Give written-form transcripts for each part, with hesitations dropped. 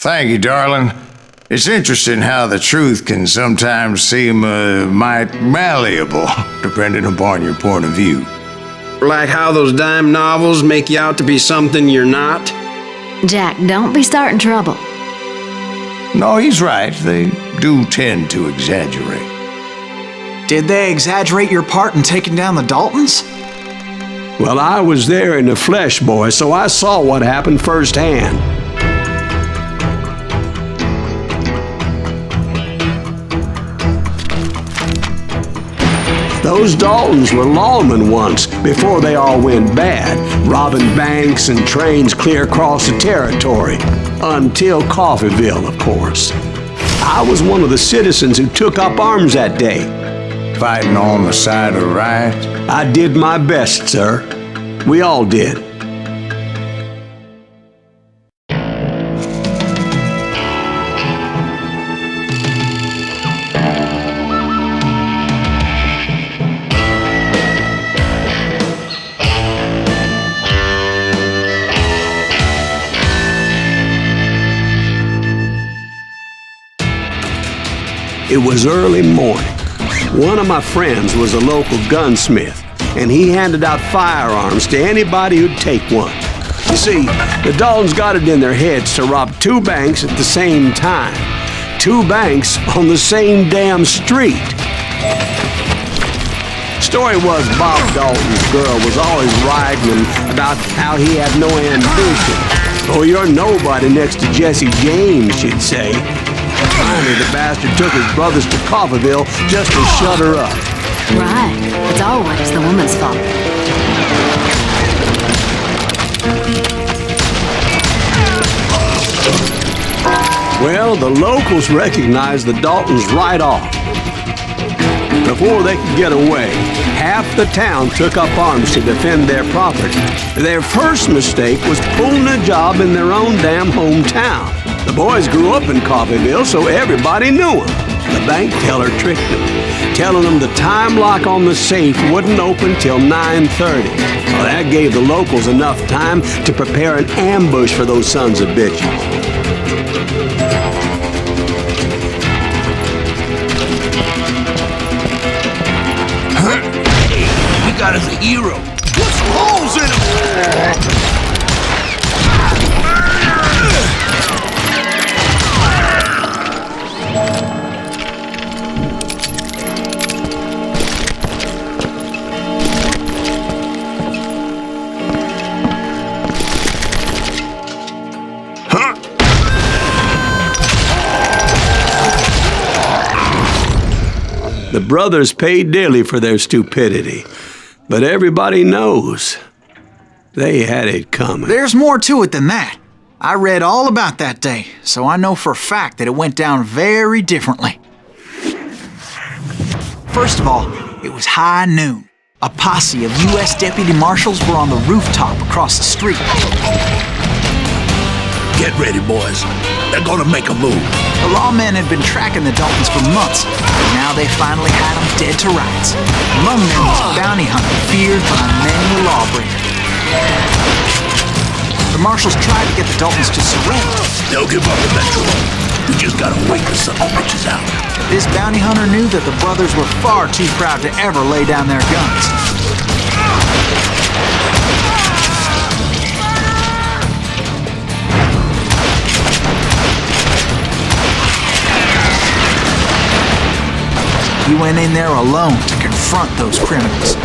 Thank you, darling. It's interesting how the truth can sometimes seem might malleable, depending upon your point of view. Like how those dime novels make you out to be something you're not? Jack, don't be starting trouble. No, he's right. They do tend to exaggerate. Did they exaggerate your part in taking down the Daltons? Well, I was there in the flesh, boy, so I saw what happened firsthand. Those Daltons were lawmen once, before they all went bad, robbing banks and trains clear across the territory. Until Coffeeville, of course. I was one of the citizens who took up arms that day. Fighting on the side of right? I did my best, sir. We all did. It was early morning. One of my friends was a local gunsmith, and he handed out firearms to anybody who'd take one. You see, the Daltons got it in their heads to rob 2 banks at the same time. 2 banks on the same damn street. Story was Bob Dalton's girl was always writing about how he had no ambition. Oh, you're nobody next to Jesse James, she'd say. Finally, the bastard took his brothers to Coffeeville just to shut her up. Right. It's always the woman's fault. Well, the locals recognized the Daltons right off. Before they could get away, half the town took up arms to defend their property. Their first mistake was pulling a job in their own damn hometown. The boys grew up in Coffeeville, so everybody knew them. The bank teller tricked them, telling them the time lock on the safe wouldn't open till 9:30. Well, that gave the locals enough time to prepare an ambush for those sons of bitches. Hey, we got us a hero. Put some holes in him! The brothers paid dearly for their stupidity, but everybody knows they had it coming. There's more to it than that. I read all about that day, so I know for a fact that it went down very differently. First of all, it was high noon. A posse of U.S. deputy marshals were on the rooftop across the street. Get ready, boys. They're gonna make a move. The lawmen had been tracking the Daltons for months, but now they finally had them dead to rights. Among them was a bounty hunter feared by many a lawbreaker. The marshals tried to get the Daltons to surrender. They'll give up eventually. We just gotta wait the son of bitches out. This bounty hunter knew that the brothers were far too proud to ever lay down their guns. He went in there alone to confront those criminals.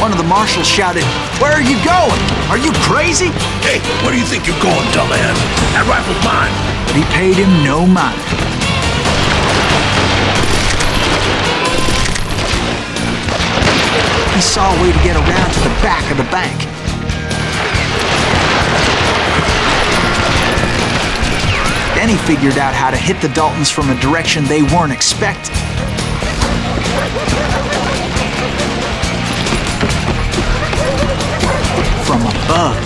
One of the marshals shouted, "Where are you going? Are you crazy?" Hey, where do you think you're going, dumbass? That rifle's mine. But he paid him no mind. He saw a way to get around to the back of the bank. Then he figured out how to hit the Daltons from a direction they weren't expecting. From above.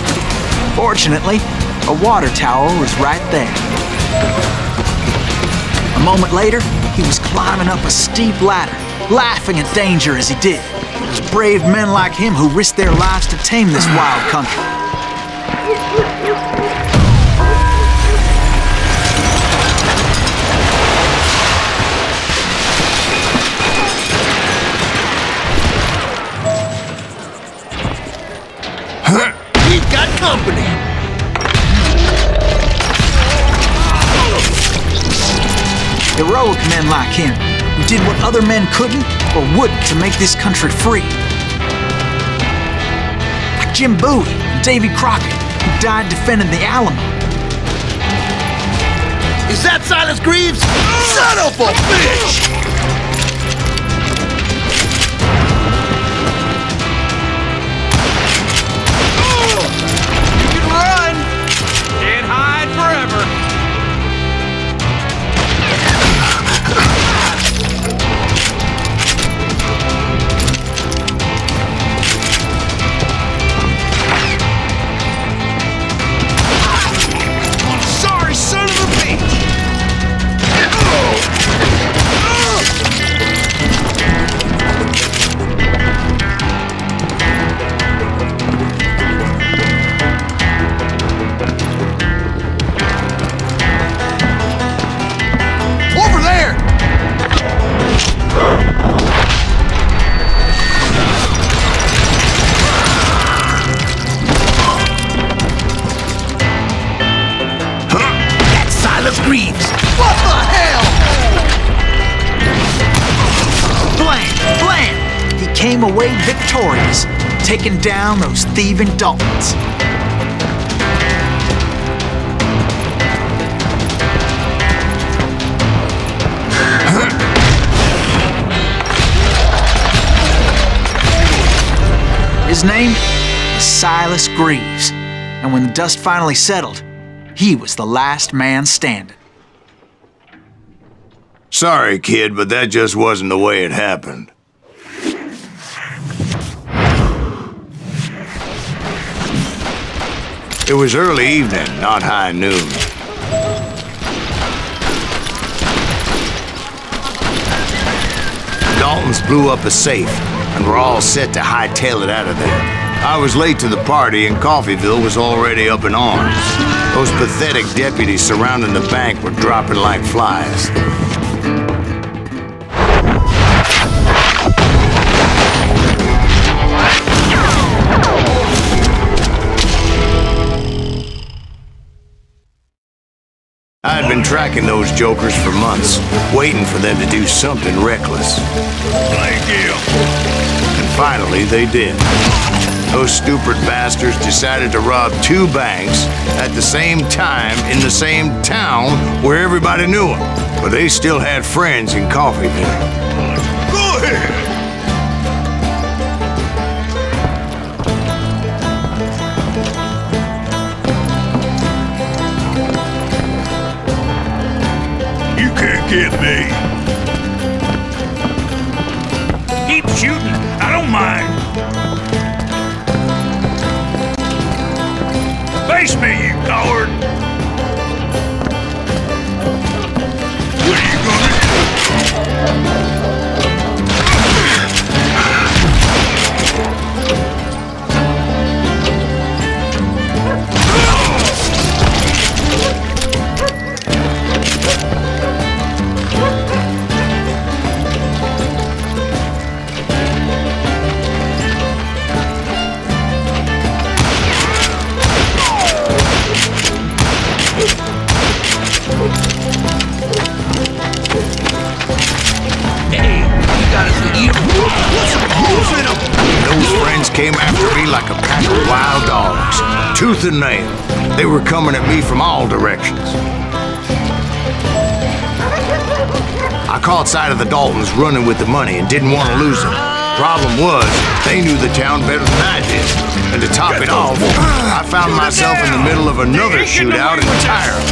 Fortunately, a water tower was right there. A moment later, he was climbing up a steep ladder, laughing at danger as he did. It was brave men like him who risked their lives to tame this wild country. We've got company. Heroic men like him, who did what other men couldn't or wouldn't to make this country free. Like Jim Bowie and Davy Crockett, who died defending the Alamo. Is that Silas Greaves? Son of a bitch! You can run! Can't hide forever! Sorry, son of a bitch! Over there! That's Silas Greaves! What the hell? Blam! Blam! He came away victorious, taking down those thieving Daltons. His name is Silas Greaves, and when the dust finally settled, he was the last man standing. Sorry, kid, but that just wasn't the way it happened. It was early evening, not high noon. Daltons blew up a safe, and were all set to hightail it out of there. I was late to the party, and Coffeyville was already up in arms. Those pathetic deputies surrounding the bank were dropping like flies. I had been tracking those jokers for months, waiting for them to do something reckless. Thank you. And finally, they did. Those stupid bastards decided to rob two banks at the same time in the same town where everybody knew them. But they still had friends in Coffeyville. Go ahead. You can't get me. Keep shooting. I don't mind. Face me, you coward! What are you gonna do? Those friends came after me like a pack of wild dogs, tooth and nail. They were coming at me from all directions. I caught sight of the Daltons running with the money and didn't want to lose them. Problem was, they knew the town better than I did. And to top it off, I found myself in the middle of another shootout entirely.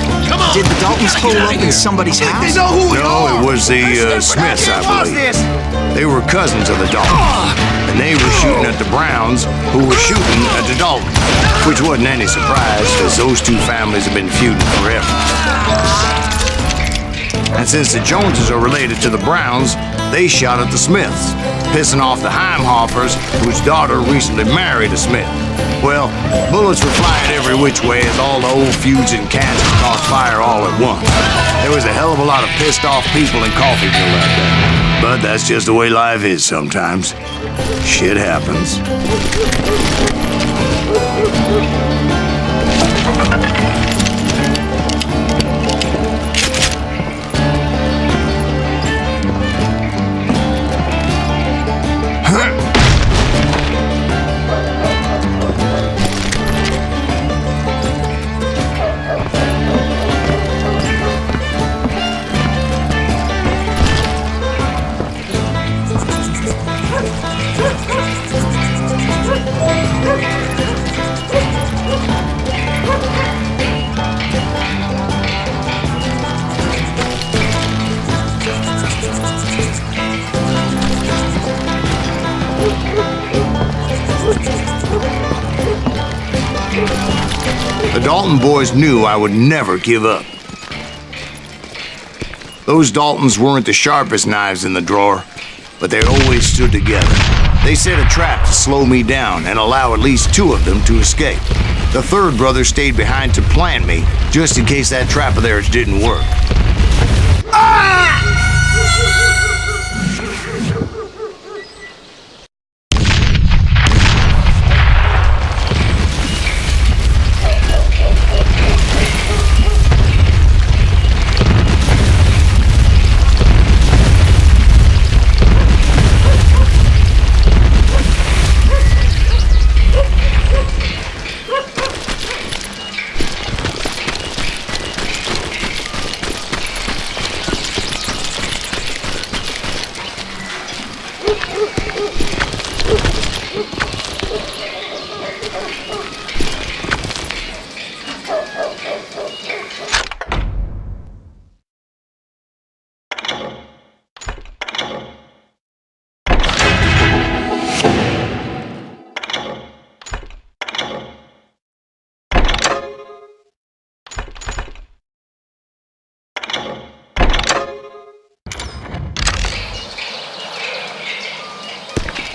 Did the Daltons pull up in somebody's house? No, it was the Smiths, I believe. They were cousins of the Daltons, and they were shooting at the Browns, who were shooting at the Daltons, which wasn't any surprise, because those two families have been feuding forever. And since the Joneses are related to the Browns, they shot at the Smiths, pissing off the Heimhoffers, whose daughter recently married a Smith. Well, bullets were flying every which way as all the old feuds and cans caught fire all at once. There was a hell of a lot of pissed off people in Coffeeville out there. But that's just the way life is sometimes. Shit happens. The Dalton boys knew I would never give up. Those Daltons weren't the sharpest knives in the drawer, but they always stood together. They set a trap to slow me down and allow at least two of them to escape. The third brother stayed behind to plant me, just in case that trap of theirs didn't work. Ah!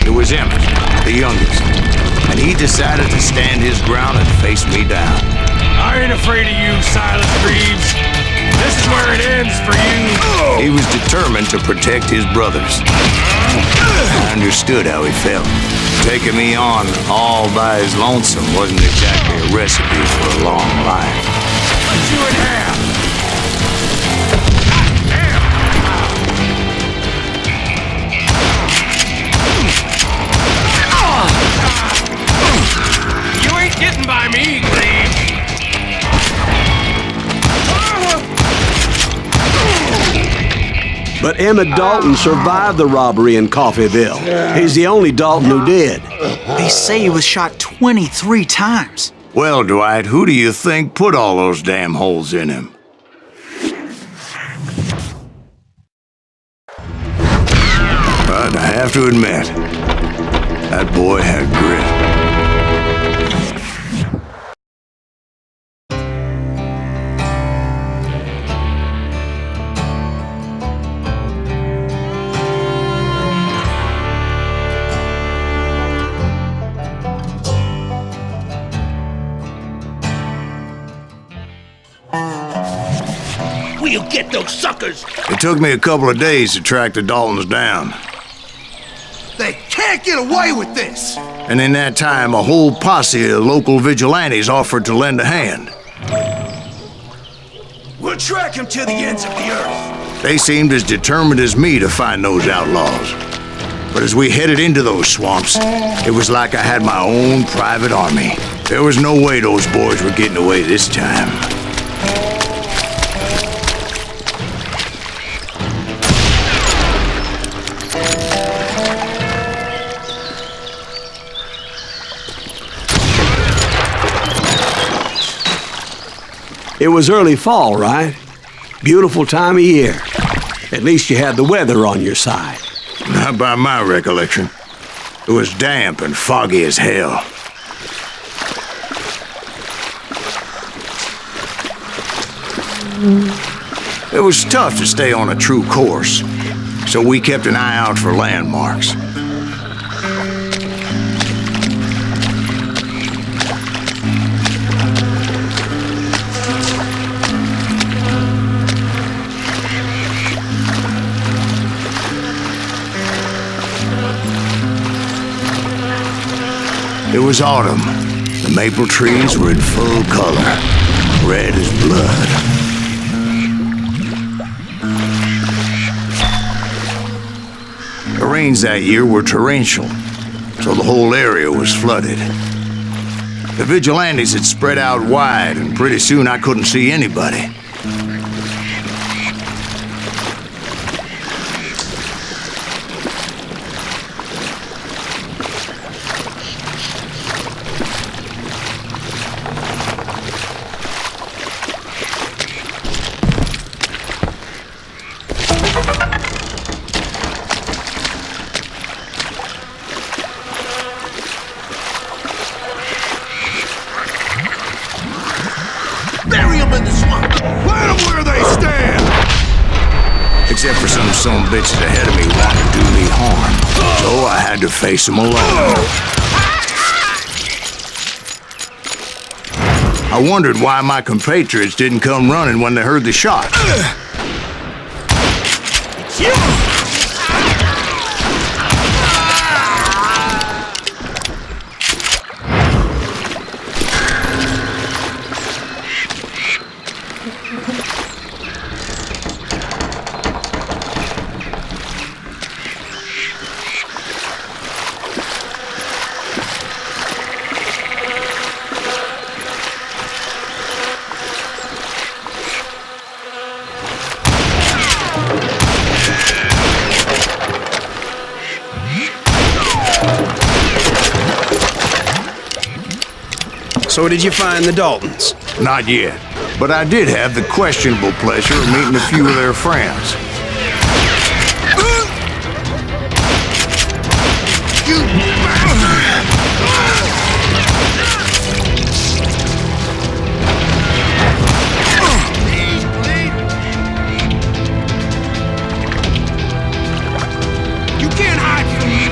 It was Emmett, the youngest, and he decided to stand his ground and face me down. I ain't afraid of you, Silas Reeves. This is where it ends for you. He was determined to protect his brothers. I understood how he felt. Taking me on all by his lonesome wasn't exactly a recipe for a long life. Cut you in half. You ain't getting by me, Reeves. But Emmett Dalton survived the robbery in Coffeeville. He's the only Dalton who did. They say he was shot 23 times. Well, Dwight, who do you think put all those damn holes in him? But I have to admit, that boy had grit. We'll get those suckers! It took me a couple of days to track the Daltons down. They can't get away with this! And in that time, a whole posse of local vigilantes offered to lend a hand. We'll track him to the ends of the earth. They seemed as determined as me to find those outlaws. But as we headed into those swamps, it was like I had my own private army. There was no way those boys were getting away this time. It was early fall, right? Beautiful time of year. At least you had the weather on your side. Not by my recollection. It was damp and foggy as hell. It was tough to stay on a true course, so we kept an eye out for landmarks. was autumn. The maple trees were in full color, red as blood. The rains that year were torrential, so the whole area was flooded. The vigilantes had spread out wide, and pretty soon I couldn't see anybody. Except for some bitches ahead of me wanting to do me harm. So I had to face them alone. I wondered why my compatriots didn't come running when they heard the shot. So did you find the Daltons? Not yet, but I did have the questionable pleasure of meeting a few of their friends. You can't hide from me!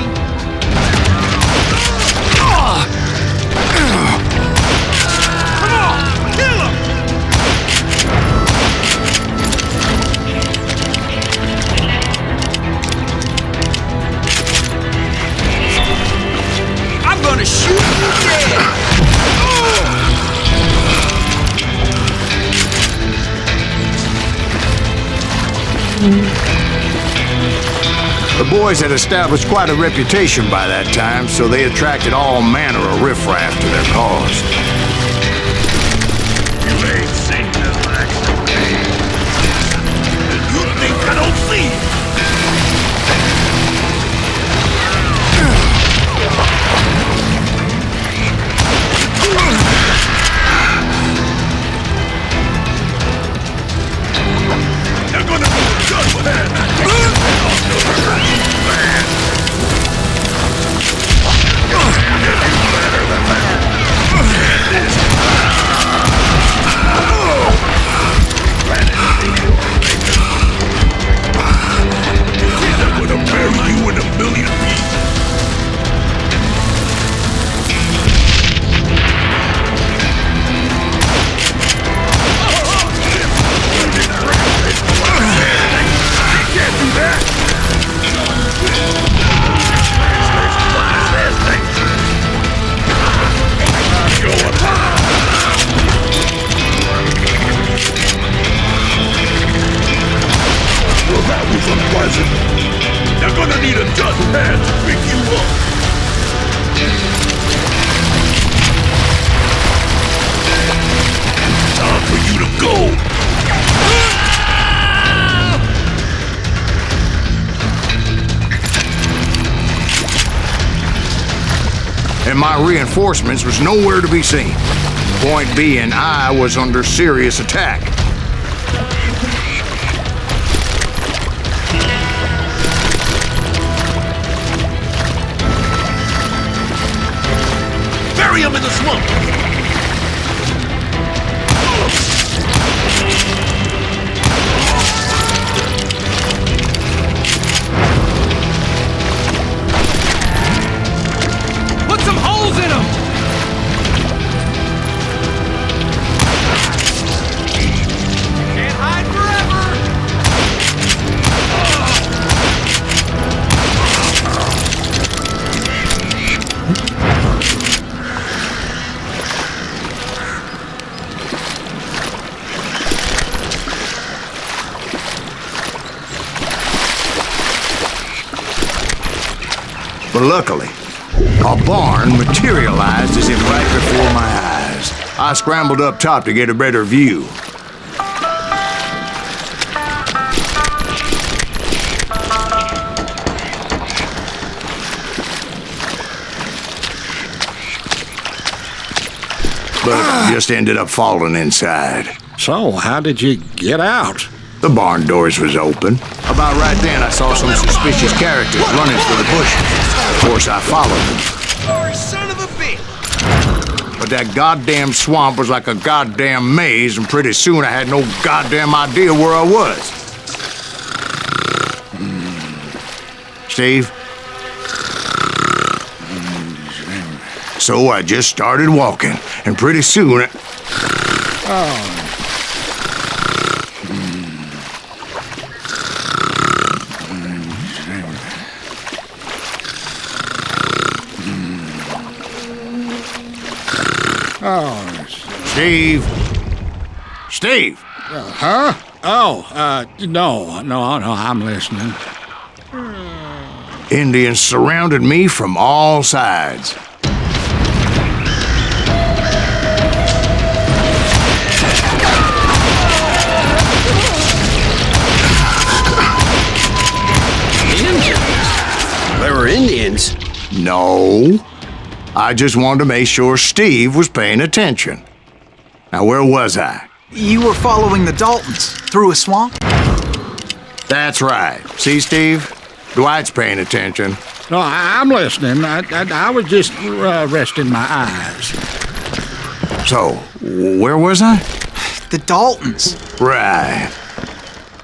The boys had established quite a reputation by that time, so they attracted all manner of riffraff to their cause. You ain't seen the likes of me. You think I don't see? They're gonna be done with that. They're gonna need a just man to pick you up. Time for you to go. And my reinforcements was nowhere to be seen. Point being, I was under serious attack. Bury him in the swamp! Put some holes in him! Can't hide forever! But luckily, a barn materialized as if right before my eyes. I scrambled up top to get a better view. But just ended up falling inside. So, how did you get out? The barn doors was open. About right then, I saw some suspicious characters running for the bushes. Of course, I followed them. Sorry, son of a bitch! But that goddamn swamp was like a goddamn maze, and pretty soon I had no goddamn idea where I was. Steve? So I just started walking, and pretty soon... Steve? Steve! Huh? No, I'm listening. Indians surrounded me from all sides. They were Indians. No. I just wanted to make sure Steve was paying attention. Now, where was I? You were following the Daltons through a swamp? That's right. See, Steve? Dwight's paying attention. No, I'm listening. I was just resting my eyes. So, where was I? The Daltons. Right.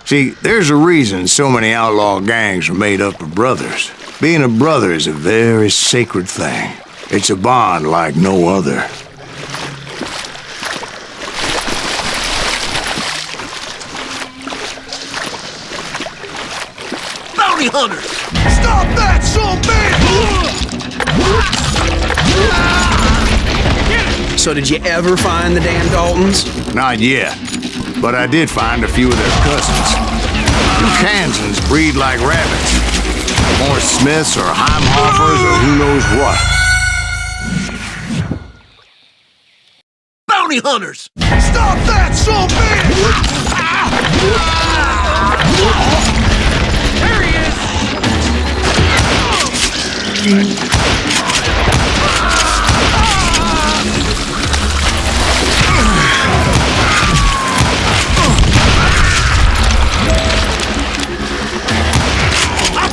See, there's a reason so many outlaw gangs are made up of brothers. Being a brother is a very sacred thing. It's a bond like no other. Bounty hunters! Stop that, son bitch! So did you ever find the damn Daltons? Not yet, but I did find a few of their cousins. You Kansans breed like rabbits. More Smiths or Heimhoffers or who knows what. Bounty hunters! Stop that, son bitch! There he is!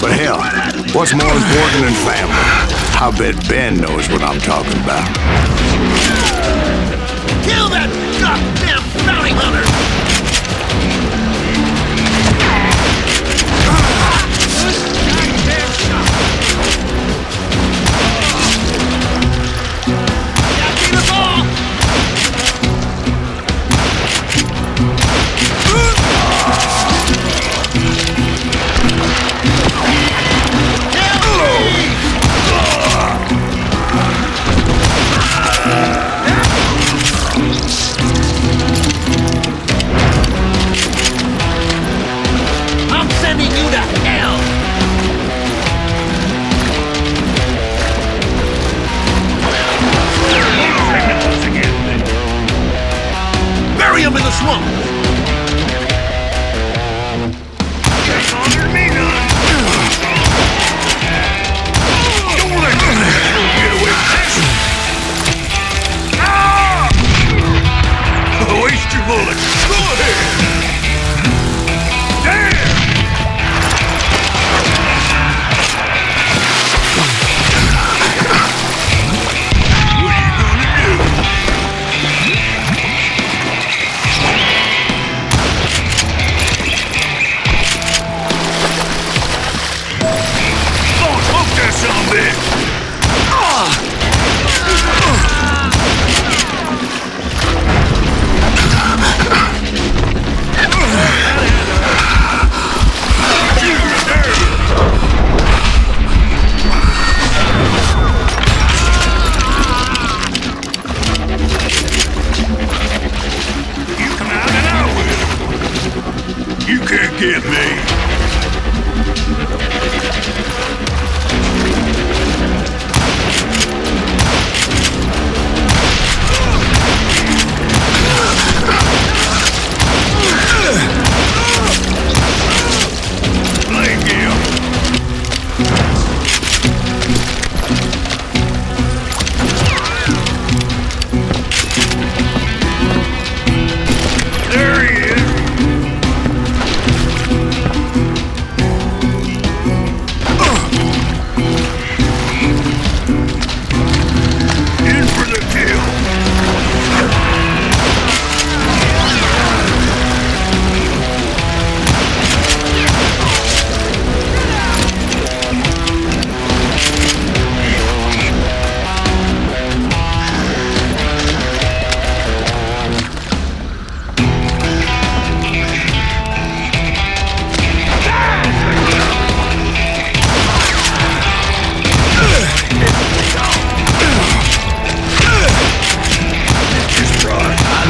But hell, what's more important than family? I bet Ben knows what I'm talking about. Kill that goddamn bounty hunter! Get me!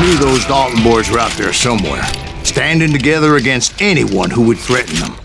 knew those Dalton boys were out there somewhere, standing together against anyone who would threaten them.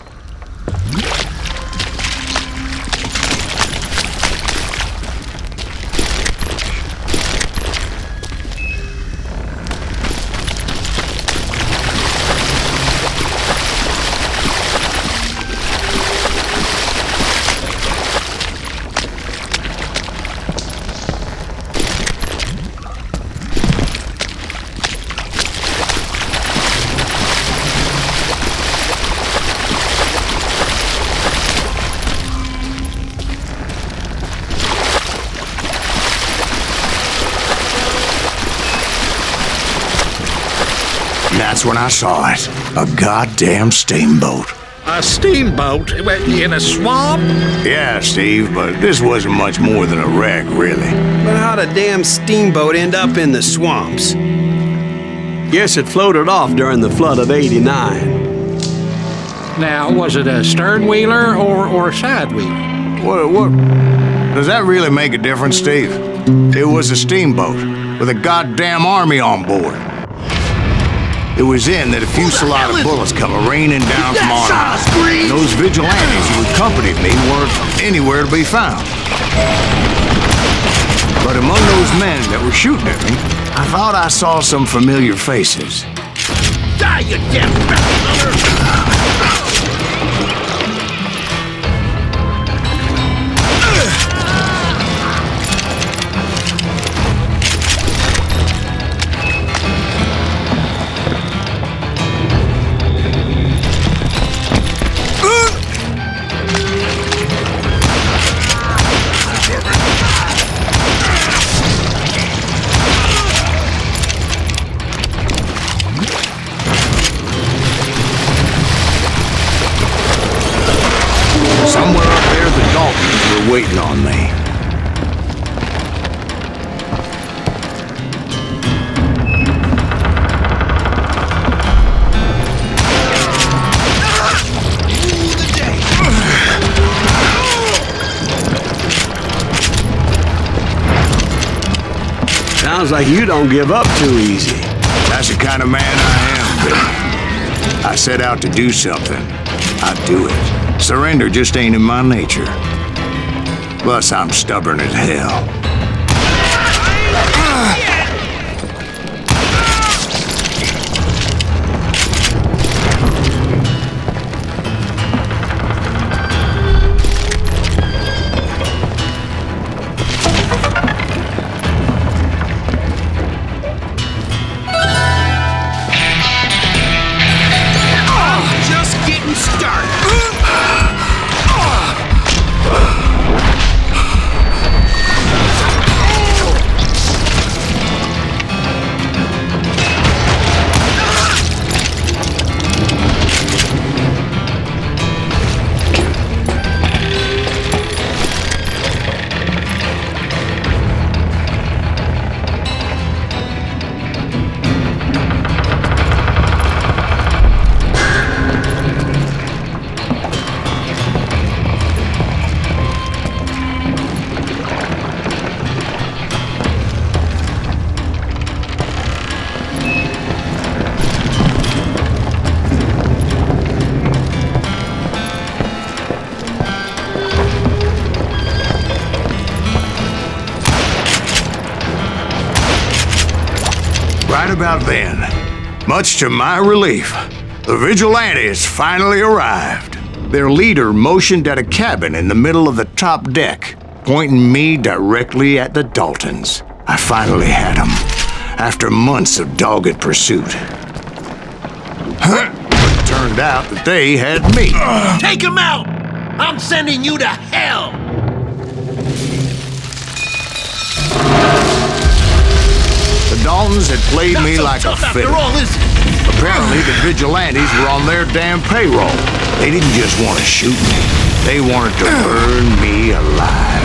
That's when I saw it. A goddamn steamboat. A steamboat in a swamp? Yeah, Steve, but this wasn't much more than a wreck, really. But how'd a damn steamboat end up in the swamps? Guess it floated off during the flood of '89. Now, was it a stern-wheeler or a side-wheeler? What? Does that really make a difference, Steve? It was a steamboat with a goddamn army on board. It was then that a fusillade of bullets come raining down from on high. And those vigilantes who accompanied me weren't anywhere to be found. But among those men that were shooting at me, I thought I saw some familiar faces. Die, you damn bastard! Somewhere up there, the Daltons were waiting on me. Sounds like you don't give up too easy. That's the kind of man I am, Bill. I set out to do something. I do it. Surrender just ain't in my nature. Plus, I'm stubborn as hell. Right about then, much to my relief, the vigilantes finally arrived. Their leader motioned at a cabin in the middle of the top deck, pointing me directly at the Daltons. I finally had them, after months of dogged pursuit. But it turned out that they had me. Take him out! I'm sending you to hell! The Daltons had played Not me so like a tough after fiddle. all, is it? Apparently, the vigilantes were on their damn payroll. They didn't just want to shoot me. They wanted to burn me alive.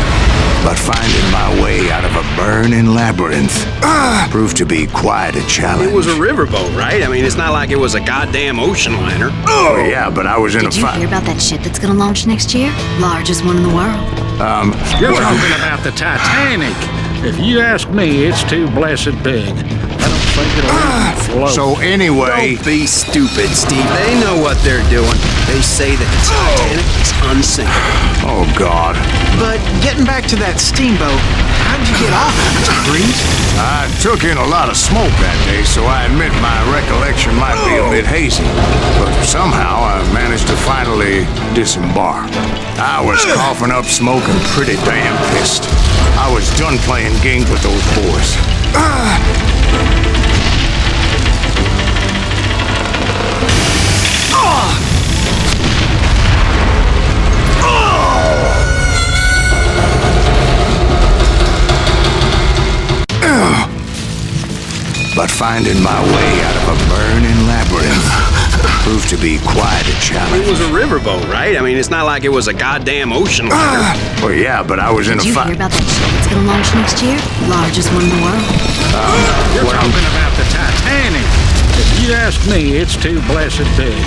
But finding my way out of a burning labyrinth proved to be quite a challenge. It was a riverboat, right? I mean, it's not like it was a goddamn ocean liner. Oh, yeah, but I was in Did a you fight. hear about that ship that's gonna launch next year? Largest one in the world. You're well, talking about the Titanic. If you ask me, it's too blessed big. I don't think it'll even float. So anyway... Don't be stupid, Steve. They know what they're doing. They say that the Titanic is unsinkable. Oh, God. But getting back to that steamboat, how did you get off it, Mr. Greaves? I took in a lot of smoke that day, so I admit my recollection might be a bit hazy. But somehow I managed to finally disembark. I was coughing up smoke and pretty damn pissed. I was done playing games with those boys. But finding my way out of a burning labyrinth proved to be quite a challenge. It was a riverboat, right? I mean, it's not like it was a goddamn ocean liner. Well, yeah, but I was in Did a you fight. hear about that ship that's gonna launch next year? Largest one in the world. You're talking about the Titanic. If you ask me, it's too blessed big.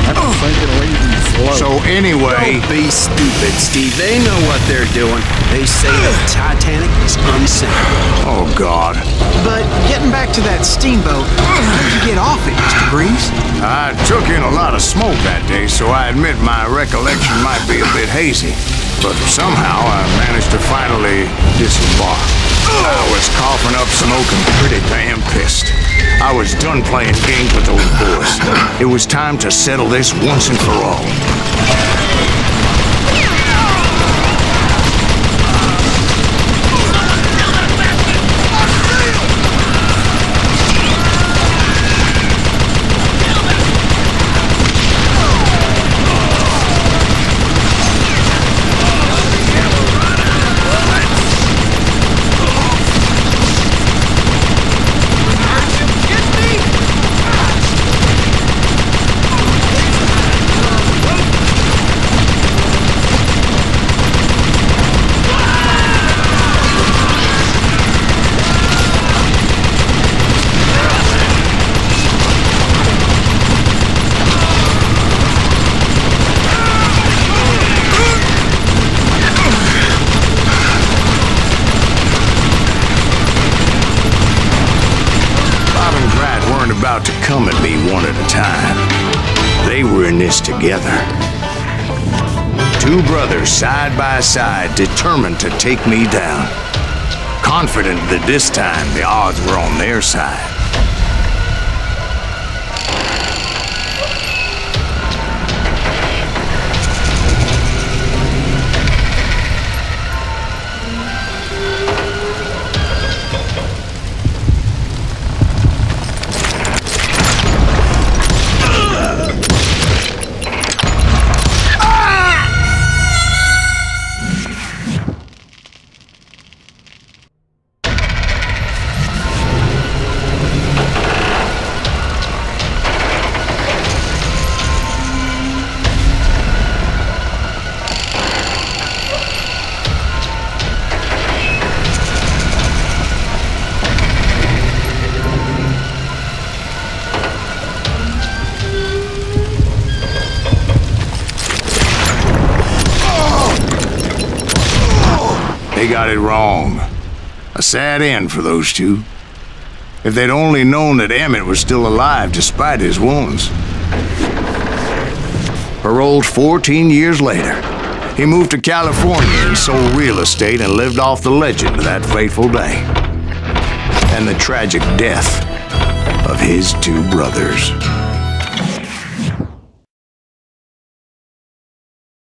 I don't think it'll even float. So anyway... Don't be stupid, Steve. They know what they're doing. They say the Titanic is unsinkable. Oh, God. But getting back to that steamboat, how did you get off it, Mr. Greaves? I took in a lot of smoke that day, so I admit my recollection might be a bit hazy. But somehow I managed to finally disembark. I was coughing up smoke and pretty damn pissed. I was done playing games with those boys. It was time to settle this once and for all. About to come at me one at a time. They were in this together. Two brothers side by side, determined to take me down. Confident that this time the odds were on their side. They got it wrong. A sad end for those two. If they'd only known that Emmett was still alive despite his wounds. Paroled 14 years later, he moved to California and sold real estate and lived off the legend of that fateful day. And the tragic death of his two brothers.